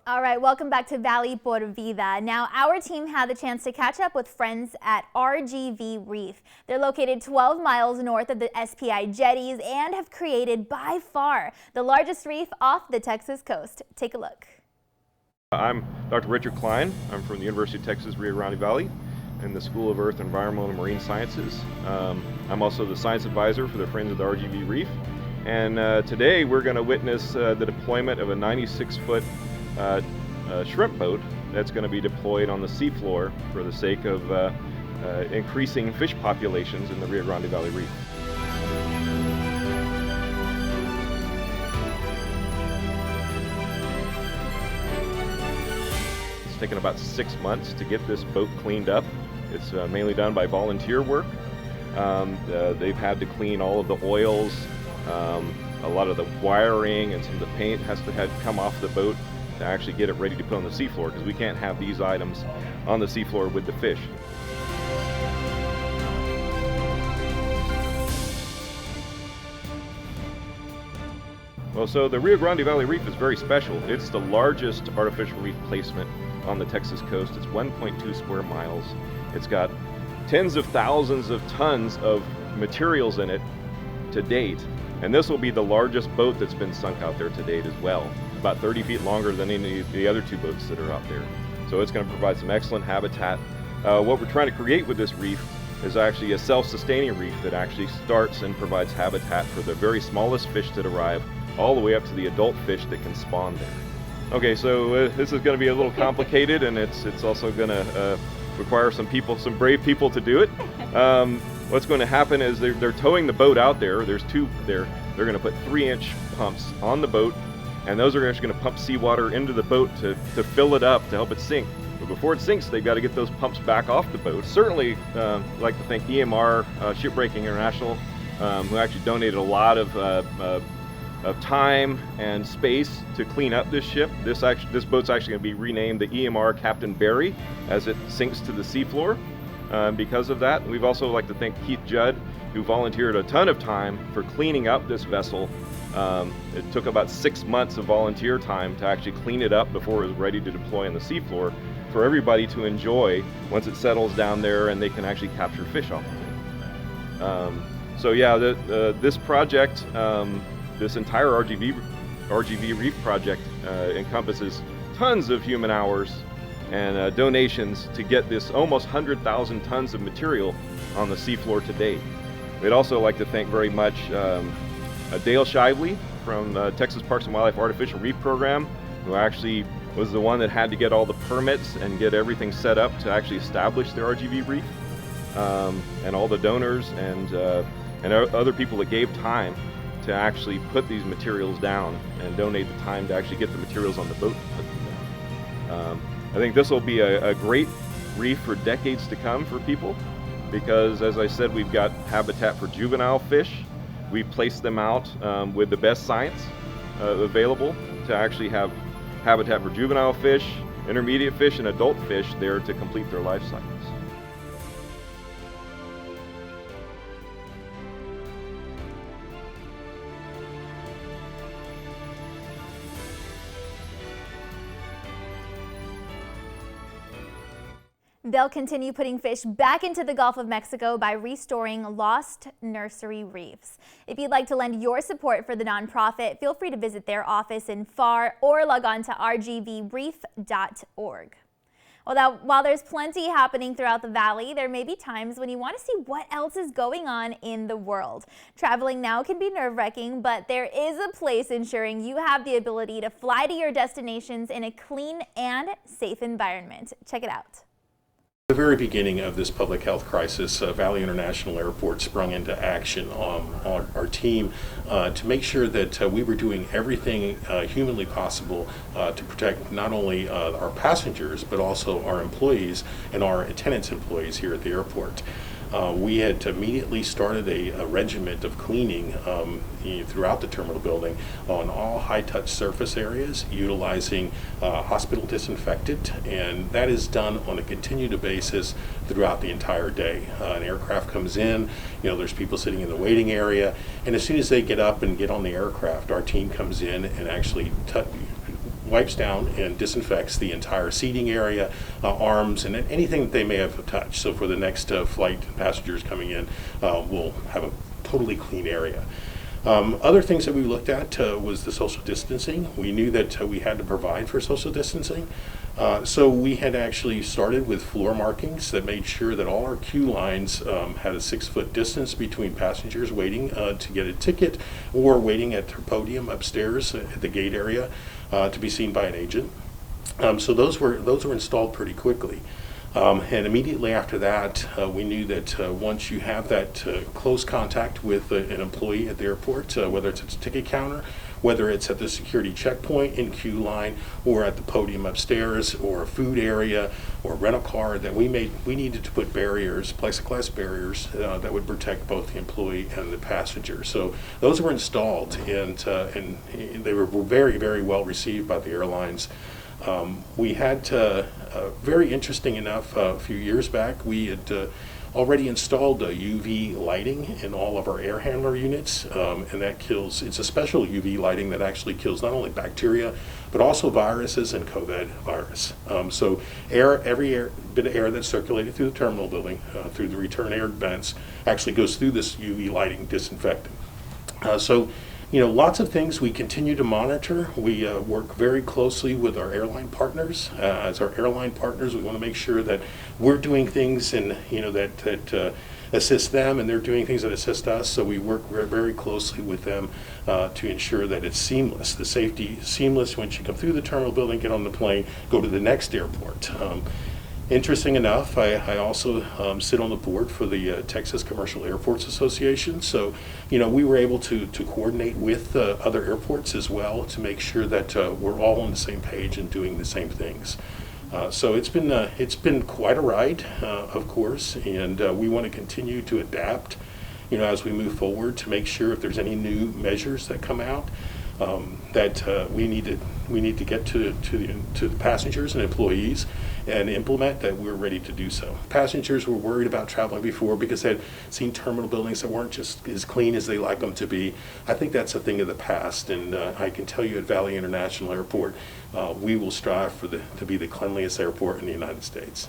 All right, welcome back to Valley por Vida. Now, our team had the chance to catch up with friends at RGV Reef. They're located 12 miles north of the SPI jetties and have created, by far, the largest reef off the Texas coast. Take a look. I'm Dr. Richard Klein. I'm from the University of Texas Rio Grande Valley in the School of Earth, Environmental, and Marine Sciences. I'm also the science advisor for the Friends of the RGV Reef. And today we're going to witness the deployment of a 96-foot shrimp boat that's going to be deployed on the seafloor for the sake of increasing fish populations in the Rio Grande Valley Reef. It's taken about 6 months to get this boat cleaned up. It's mainly done by volunteer work. They've had to clean all of the oils, a lot of the wiring, and some of the paint has to come off the boat to actually get it ready to put on the seafloor, because we can't have these items on the seafloor with the fish. Well, so the Rio Grande Valley Reef is very special. It's the largest artificial reef placement on the Texas coast. It's 1.2 square miles. It's got tens of thousands of tons of materials in it to date. And this will be the largest boat that's been sunk out there to date as well. About 30 feet longer than any of the other two boats that are out there. So it's going to provide some excellent habitat. What we're trying to create with this reef is actually a self-sustaining reef that actually starts and provides habitat for the very smallest fish that arrive, all the way up to the adult fish that can spawn there. Okay, so this is going to be a little complicated, and it's also going to require some brave people to do it. What's going to happen is they're towing the boat out there. There's two there. They're going to put 3-inch pumps on the boat, and those are actually going to pump seawater into the boat to fill it up to help it sink. But before it sinks, they've got to get those pumps back off the boat. Certainly, I'd like to thank EMR, Shipbreaking International, who actually donated a lot of time and space to clean up this ship. This boat's actually going to be renamed the EMR Captain Barry as it sinks to the seafloor. Because of that, we've also like to thank Keith Judd, who volunteered a ton of time for cleaning up this vessel. It took about 6 months of volunteer time to actually clean it up before it was ready to deploy on the seafloor for everybody to enjoy once it settles down there and they can actually capture fish off of it. So yeah, this project, this entire RGV Reef project encompasses tons of human hours and donations to get this almost 100,000 tons of material on the seafloor to date. We'd also like to thank very much Dale Shively from Texas Parks and Wildlife Artificial Reef Program, who actually was the one that had to get all the permits and get everything set up to actually establish the RGV Reef, and all the donors and other people that gave time to actually put these materials down and donate the time to actually get the materials on the boat. I think this will be a great reef for decades to come for people, because as I said, we've got habitat for juvenile fish. We place them out with the best science available to actually have habitat for juvenile fish, intermediate fish, and adult fish there to complete their life cycles. They'll continue putting fish back into the Gulf of Mexico by restoring lost nursery reefs. If you'd like to lend your support for the nonprofit, feel free to visit their office in FAR or log on to rgvreef.org. Well, while there's plenty happening throughout the valley, there may be times when you want to see what else is going on in the world. Traveling now can be nerve-wracking, but there is a place ensuring you have the ability to fly to your destinations in a clean and safe environment. Check it out. At the very beginning of this public health crisis, Valley International Airport sprung into action on our team to make sure that we were doing everything humanly possible to protect not only our passengers, but also our employees and our attendance employees here at the airport. We had immediately started a regiment of cleaning throughout the terminal building on all high-touch surface areas, utilizing hospital disinfectant, and that is done on a continued basis throughout the entire day. An aircraft comes in, there's people sitting in the waiting area, and as soon as they get up and get on the aircraft, our team comes in and actually wipes down and disinfects the entire seating area, arms, and anything that they may have touched. So for the next flight, passengers coming in will have a totally clean area. Other things that we looked at was the social distancing. We knew that we had to provide for social distancing. So we had actually started with floor markings that made sure that all our queue lines had a 6-foot distance between passengers waiting to get a ticket or waiting at their podium upstairs at the gate area to be seen by an agent. So those were installed pretty quickly. And immediately after that, we knew that once you have that close contact with an employee at the airport, whether it's at the ticket counter, whether it's at the security checkpoint in queue line, or at the podium upstairs, or a food area, or a rental car, that we needed to put barriers, plexiglass barriers, that would protect both the employee and the passenger. So those were installed, and they were very, very well received by the airlines. We had, very interesting enough, a few years back, we had already installed UV lighting in all of our air handler units, and that kills, it's a special UV lighting that actually kills not only bacteria, but also viruses and COVID virus. So every bit of air that's circulated through the terminal building, through the return air vents, actually goes through this UV lighting disinfectant. So, you know, lots of things we continue to monitor. We work very closely with our airline partners. As our airline partners, we want to make sure that we're doing things and, you know, that assist them, and they're doing things that assist us. So we work very closely with them to ensure that it's seamless. The safety is seamless once you come through the terminal building, get on the plane, go to the next airport. Interesting enough, I also sit on the board for the Texas Commercial Airports Association. So, you know, we were able to coordinate with other airports as well to make sure that we're all on the same page and doing the same things. So it's been quite a ride, of course, and we want to continue to adapt, you know, as we move forward to make sure if there's any new measures that come out, that we need to get to the passengers and employees and implement, that we're ready to do so. Passengers were worried about traveling before because they had seen terminal buildings that weren't just as clean as they like them to be. I think that's a thing of the past, and I can tell you at Valley International Airport, we will strive to be the cleanliest airport in the United States.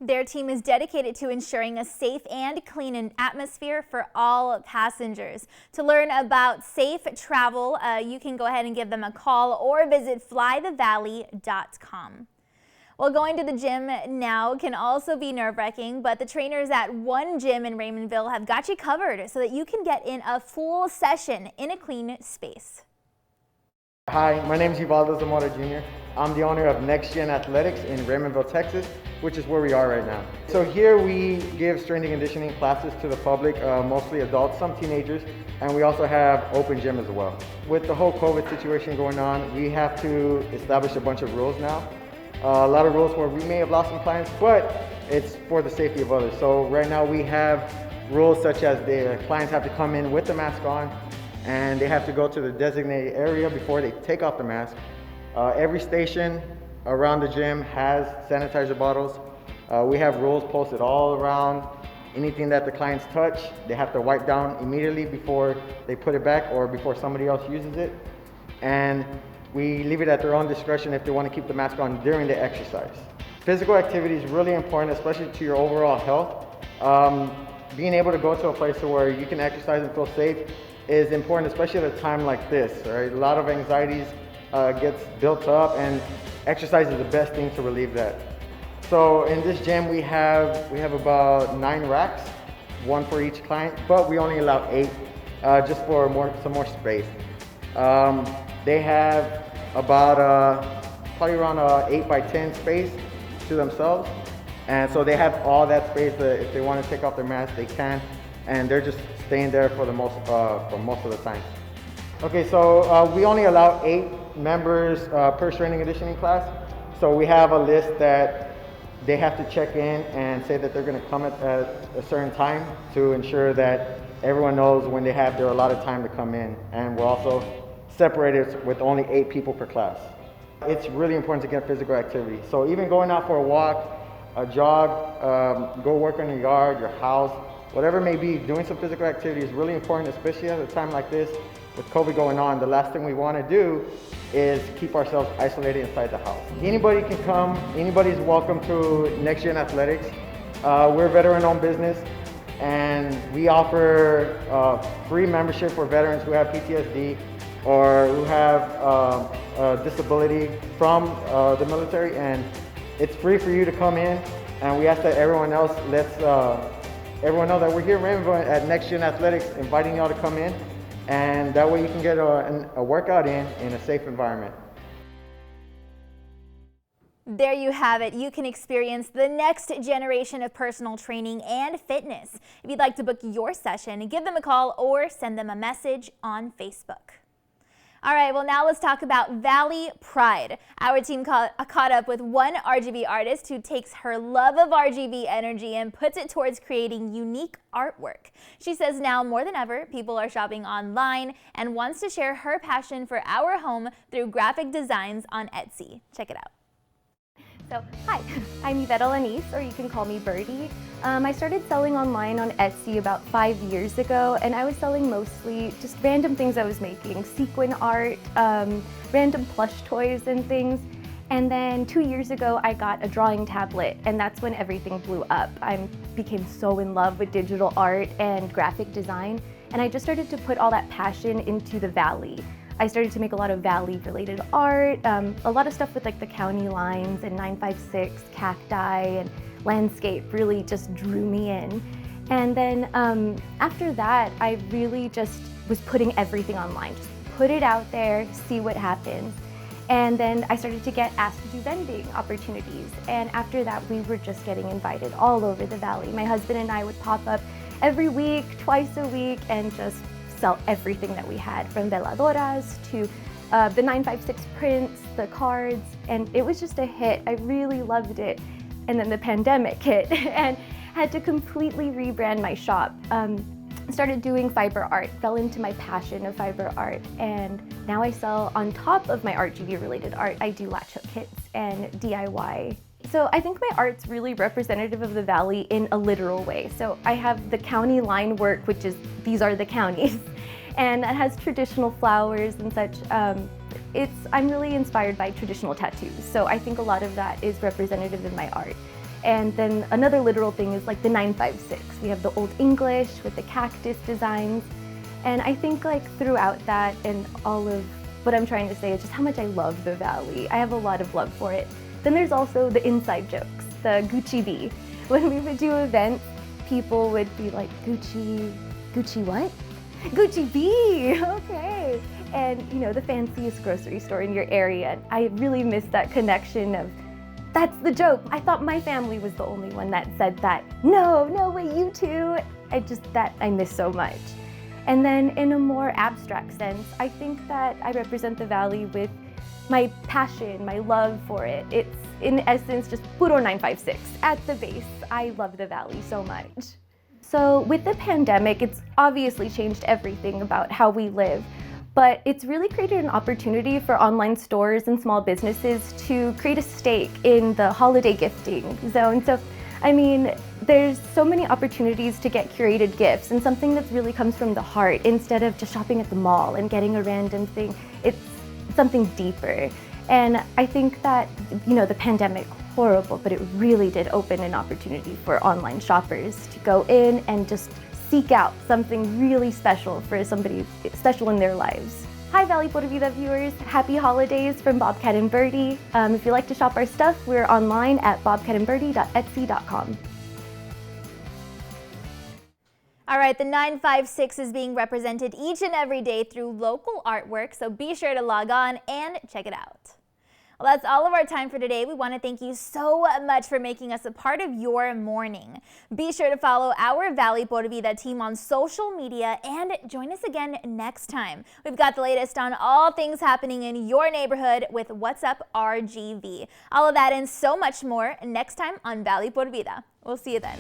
Their team is dedicated to ensuring a safe and clean atmosphere for all passengers. To learn about safe travel, you can go ahead and give them a call or visit flythevalley.com. Well, going to the gym now can also be nerve-wracking, but the trainers at one gym in Raymondville have got you covered so that you can get in a full session in a clean space. Hi, my name is Ubaldo Zamora Jr. I'm the owner of Next Gen Athletics in Raymondville, Texas, which is where we are right now. So here we give strength and conditioning classes to the public, mostly adults, some teenagers, and we also have open gym as well. With the whole COVID situation going on, we have to establish a bunch of rules now. A lot of rules where we may have lost some clients, but it's for the safety of others. So right now we have rules such as the clients have to come in with the mask on, and they have to go to the designated area before they take off the mask. Every station around the gym has sanitizer bottles. We have rules posted all around. Anything that the clients touch, they have to wipe down immediately before they put it back or before somebody else uses it. And we leave it at their own discretion if they want to keep the mask on during the exercise. Physical activity is really important, especially to your overall health. Being able to go to a place where you can exercise and feel safe is important, especially at a time like this, right? A lot of anxieties gets built up, and exercise is the best thing to relieve that. So in this gym we have about 9 racks, one for each client, but we only allow 8 just for some more space. They have about probably around 8 by 10 space to themselves, and so they have all that space that if they want to take off their mask they can, and they're just staying there for most of the time. Okay, so we only allow 8 members per strength and conditioning class. So we have a list that they have to check in and say that they're going to come at a certain time to ensure that everyone knows when they have their allotted time to come in. And we're also separated with only 8 people per class. It's really important to get physical activity. So even going out for a walk, a jog, go work in your yard, your house, whatever it may be, doing some physical activity is really important, especially at a time like this with COVID going on, the last thing we want to do is keep ourselves isolated inside the house. Anybody can come, anybody's welcome to Next Gen Athletics. We're a veteran-owned business, and we offer free membership for veterans who have PTSD or who have a disability from the military, and it's free for you to come in. And we ask that everyone else lets everyone know that we're here in Ravenville at Next Gen Athletics, inviting y'all to come in, and that way you can get a workout in a safe environment. There you have it. You can experience the next generation of personal training and fitness. If you'd like to book your session, give them a call or send them a message on Facebook. All right, well, now let's talk about Valley Pride. Our team caught up with one RGB artist who takes her love of RGB energy and puts it towards creating unique artwork. She says now more than ever, people are shopping online and wants to share her passion for our home through graphic designs on Etsy. Check it out. So, hi, I'm Vida, or you can call me Birdie. I started selling online on Etsy about 5 years ago, and I was selling mostly just random things I was making, sequin art, random plush toys and things. And then 2 years ago, I got a drawing tablet, and that's when everything blew up. I became so in love with digital art and graphic design, and I just started to put all that passion into the Valley. I started to make a lot of Valley-related art, a lot of stuff with like the county lines and 956, cacti, and landscape really just drew me in. And then after that, I really just was putting everything online. Just put it out there, see what happens. And then I started to get asked to do vending opportunities. And after that, we were just getting invited all over the Valley. My husband and I would pop up every week, twice a week, and just sell everything that we had, from veladoras to the 956 prints, the cards, and it was just a hit. I really loved it. And then the pandemic hit and had to completely rebrand my shop. Started doing fiber art, fell into my passion of fiber art, and now I sell, on top of my RGB related art, I do latch hook kits and DIY. So I think my art's really representative of the Valley in a literal way. So I have the county line work, which is, these are the counties, and it has traditional flowers and such. I'm really inspired by traditional tattoos, so I think a lot of that is representative in my art. And then another literal thing is like the 956. We have the Old English with the cactus designs, and I think like throughout that and all of what I'm trying to say is just how much I love the Valley. I have a lot of love for it. Then there's also the inside jokes, the Gucci B. When we would do events, people would be like, Gucci what? Gucci B, okay. And you know, the fanciest grocery store in your area. I really miss that connection of, that's the joke. I thought my family was the only one that said that. No, wait, you too. I miss so much. And then in a more abstract sense, I think that I represent the Valley with my passion, my love for it. It's in essence just puro 956 at the base. I love the Valley so much. So with the pandemic, it's obviously changed everything about how we live, but it's really created an opportunity for online stores and small businesses to create a stake in the holiday gifting zone. So, I mean, there's so many opportunities to get curated gifts and something that really comes from the heart instead of just shopping at the mall and getting a random thing. It's something deeper. And I think that, you know, the pandemic, horrible, but it really did open an opportunity for online shoppers to go in and just seek out something really special for somebody special in their lives. Hi Valley Pura Vida viewers, happy holidays from Bobcat and Birdie. If you like to shop our stuff, we're online at bobcatandbirdie.etsy.com. All right, the 956 is being represented each and every day through local artwork, so be sure to log on and check it out. Well, that's all of our time for today. We want to thank you so much for making us a part of your morning. Be sure to follow our Valley Pura Vida team on social media and join us again next time. We've got the latest on all things happening in your neighborhood with What's Up RGV. All of that and so much more next time on Valley Pura Vida. We'll see you then.